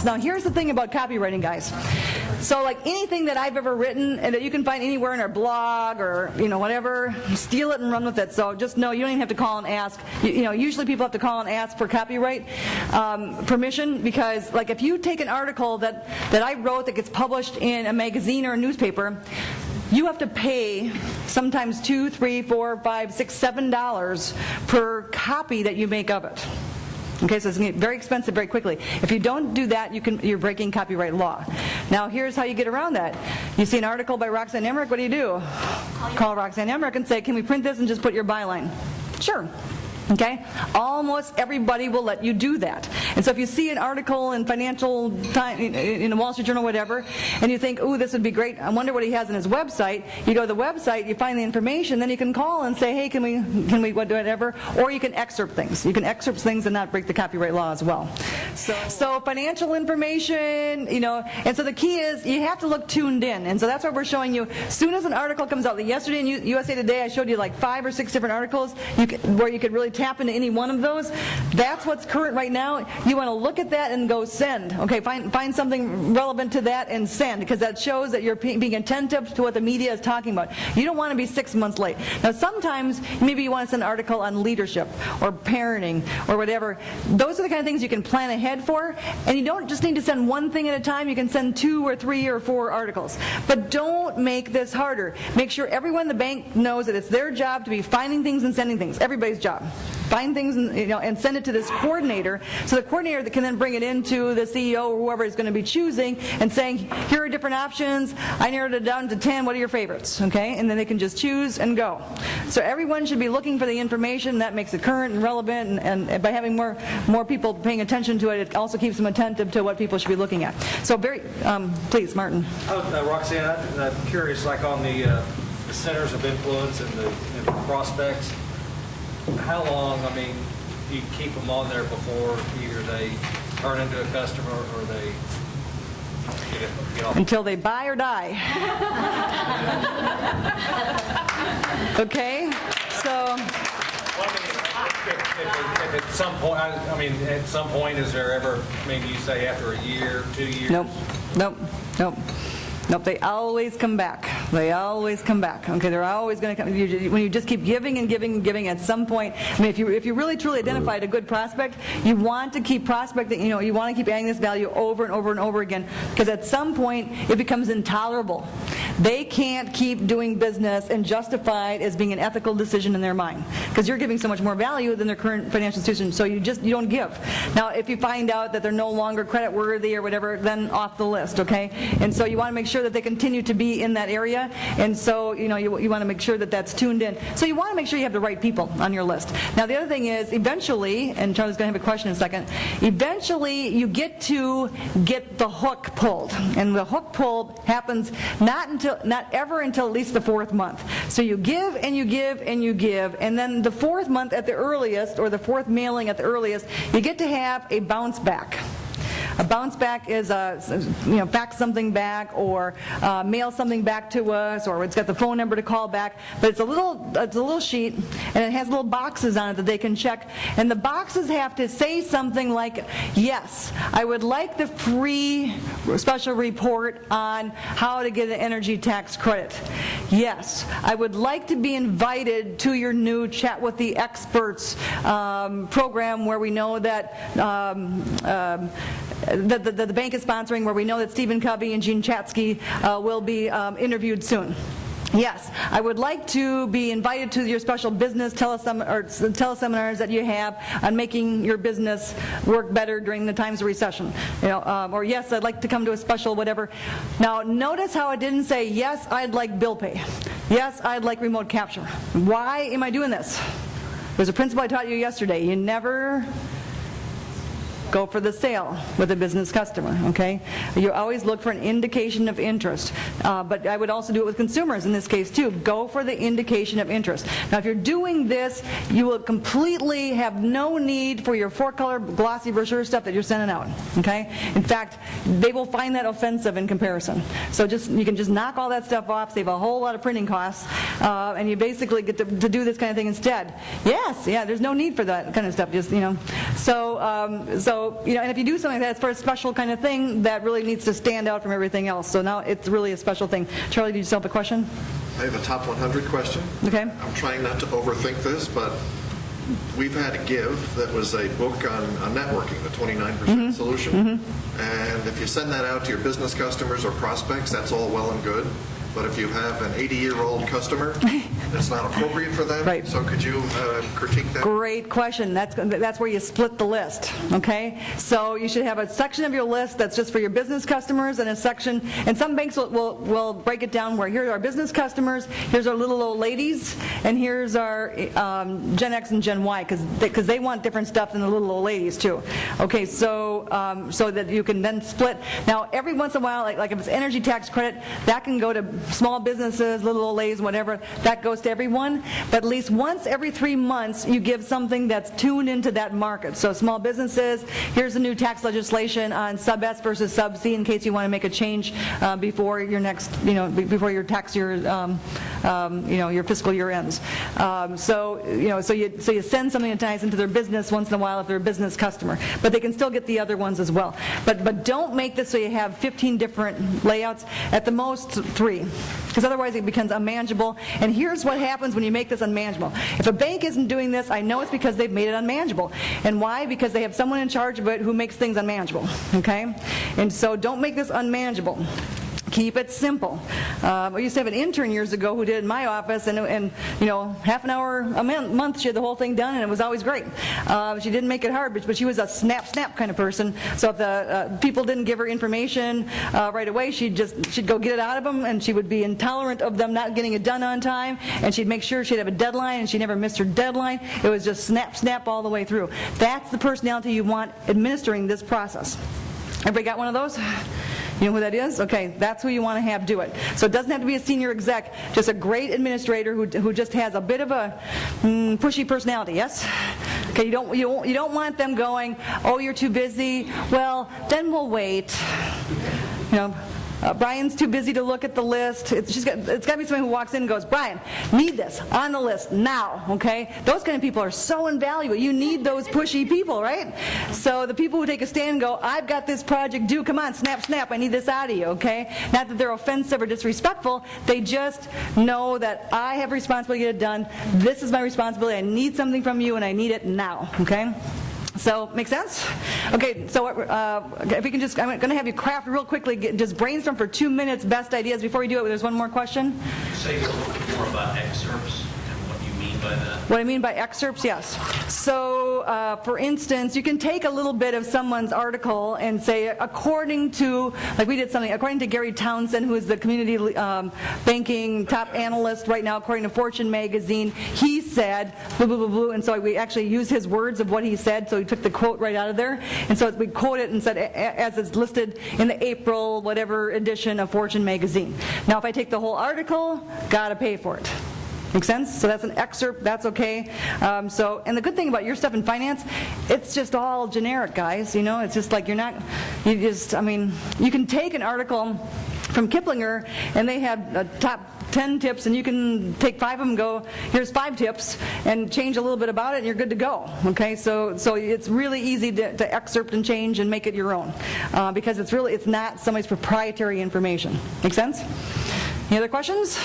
Now here's the thing about copywriting, guys. So like anything that I've ever written and that you can find anywhere in our blog or whatever, steal it and run with it. So just know you don't even have to call and ask. Usually people have to call and ask for copyright permission, because like if you take an article that I wrote that gets published in a magazine or a newspaper, you have to pay sometimes $2, $3, $4, $5, $6, $7 per copy that you make of it. Okay, so it's going to get very expensive very quickly. If you don't do that, you're breaking copyright law. Now, here's how you get around that. You see an article by Roxanne Emmerich, what do? Call Roxanne Emmerich and say, can we print this and just put your byline? Sure. Okay? Almost everybody will let you do that. And so if you see an article in Financial Times, in the Wall Street Journal, whatever, and you think, ooh, this would be great, I wonder what he has on his website, you go to the website, you find the information, then you can call and say, hey, can we do whatever, or you can excerpt things. You can excerpt things and not break the copyright law as well. So financial information, and so the key is you have to look tuned in. And so that's what we're showing you. As soon as an article comes out, yesterday in USA Today, I showed you like 5 or 6 different articles where you could really tap into any one of those. That's what's current right now. You want to look at that and go send. Okay, find something relevant to that and send, because that shows that you're being attentive to what the media is talking about. You don't want to be 6 months late. Now sometimes maybe you want to send an article on leadership or parenting or whatever. Those are the kind of things you can plan ahead for, and you don't just need to send one thing at a time. You can send 2 or 3 or 4 articles. But don't make this harder. Make sure everyone in the bank knows that it's their job to be finding things and sending things. Everybody's job. Find things and send it to this coordinator, so the coordinator that can then bring it into the CEO or whoever is going to be choosing and saying, here are different options, I narrowed it down to 10, what are your favorites? Okay, and then they can just choose and go. So everyone should be looking for the information. That makes it current and relevant, and by having more people paying attention to it, it also keeps them attentive to what people should be looking at. So please, Martin. Roxanne, I'm curious, like on the centers of influence and the prospects, how long, do you keep them on there before either they turn into a customer or they get off? Until they buy or die. Okay? So... If at some point, at some point, is there ever, you say after a year, 2 years? Nope, they always come back. They always come back. Okay, they're always going to come. When you just keep giving and giving and giving, at some point, if you really truly identified a good prospect, you want to keep prospecting. You want to keep adding this value over and over and over again, because at some point it becomes intolerable. They can't keep doing business and justify it as being an ethical decision in their mind, because you're giving so much more value than their current financial institution. So you don't give. Now, if you find out that they're no longer credit worthy or whatever, then off the list. Okay, and so you want to make sure that they continue to be in that area, and so you want to make sure that that's tuned in. So you want to make sure you have the right people on your list. Now the other thing is, eventually, and Charlie's going to have a question in a second, eventually you get the hook pulled, and the hook pulled happens not ever until at least the 4th month. So you give and you give and you give, and then the 4th month at the earliest, or the 4th mailing at the earliest, you get to have a bounce back. A bounce back is fax something back, or mail something back to us, or it's got the phone number to call back. But it's a little sheet, and it has little boxes on it that they can check. And the boxes have to say something like, yes, I would like the free special report on how to get an energy tax credit. Yes, I would like to be invited to your new Chat with the Experts program, where we know that the bank is sponsoring, where we know that Stephen Covey and Gene Chatsky will be interviewed soon. Yes, I would like to be invited to your special business teleseminars that you have on making your business work better during the times of recession. Or yes, I'd like to come to a special whatever. Now, notice how it didn't say, yes, I'd like bill pay. Yes, I'd like remote capture. Why am I doing this? There's a principle I taught you yesterday. You never go for the sale with a business customer, okay? You always look for an indication of interest. But I would also do it with consumers in this case too. Go for the indication of interest. Now if you're doing this, you will completely have no need for your 4-color glossy brochure stuff that you're sending out, okay? In fact, they will find that offensive in comparison. So you can just knock all that stuff off, save a whole lot of printing costs, and you basically get to do this kind of thing instead. Yes, yeah, there's no need for that kind of stuff, just, you know. So, and if you do something like that, it's for a special kind of thing that really needs to stand out from everything else. So now it's really a special thing. Charlie, did you still have a question? I have a top 100 question. Okay. I'm trying not to overthink this, but we've had a give that was a book on networking, the 29% solution. And if you send that out to your business customers or prospects, that's all well and good. But if you have an 80-year-old customer, it's not appropriate for them. Right. So could you critique that? Great question. That's where you split the list, okay? So you should have a section of your list that's just for your business customers, and a section, and some banks will break it down where here's our business customers, here's our little old ladies, and here's our Gen X and Gen Y, because they want different stuff than the little old ladies too. Okay, so that you can then split. Now every once in a while, like if it's energy tax credit, that can go to small businesses, little old ladies, whatever, that goes to everyone. But at least once every 3 months, you give something that's tuned into that market. So small businesses, here's the new tax legislation on sub S versus sub C in case you want to make a change before your next, before your tax year, your fiscal year ends. So you send something that ties into their business once in a while if they're a business customer. But they can still get the other ones as well. But don't make this so you have 15 different layouts. At the most 3. Because otherwise it becomes unmanageable. And here's what happens when you make this unmanageable. If a bank isn't doing this, I know it's because they've made it unmanageable. And why? Because they have someone in charge of it who makes things unmanageable. Okay? And so don't make this unmanageable. Keep it simple. I used to have an intern years ago who did it in my office, and half an hour a month she had the whole thing done, and it was always great. She didn't make it hard, but she was a snap kind of person. So if the people didn't give her information right away, she'd go get it out of them, and she would be intolerant of them not getting it done on time, and she'd make sure she'd have a deadline, and she never missed her deadline. It was just snap all the way through. That's the personality you want administering this process. Everybody got one of those? You know who that is? Okay, that's who you want to have do it. So it doesn't have to be a senior exec, just a great administrator who just has a bit of a pushy personality, yes? Okay, you don't want them going, oh, you're too busy, well, then we'll wait. Brian's too busy to look at the list. It's got to be somebody who walks in and goes, Brian, need this, on the list, now, okay? Those kind of people are so invaluable. You need those pushy people, right? So the people who take a stand and go, I've got this project due, come on, snap, I need this out of you, okay? Not that they're offensive or disrespectful, they just know that I have responsibility to get it done, this is my responsibility, I need something from you and I need it now, okay? So, make sense? Okay, so if we can just, I'm going to have you craft real quickly, just brainstorm for 2 minutes, best ideas. Before we do it, there's one more question. You say a little bit more about excerpts and what you mean by that. What I mean by excerpts, yes. So, for instance, you can take a little bit of someone's article and say, according to, like we did something, according to Gary Townsend, who is the community banking top analyst right now, according to Fortune magazine, he said, blah, blah, blah, blah, and so we actually used his words of what he said, so we took the quote right out of there, and so we quote it and said, as it's listed in the April whatever edition of Fortune magazine. Now, if I take the whole article, gotta pay for it. Make sense? So that's an excerpt, that's okay. And the good thing about your stuff in finance, it's just all generic, guys. It's just like you can take an article from Kiplinger and they have top 10 tips and you can take 5 of them and go, here's 5 tips, and change a little bit about it and you're good to go. Okay, so it's really easy to excerpt and change and make it your own because it's not somebody's proprietary information. Make sense? Any other questions?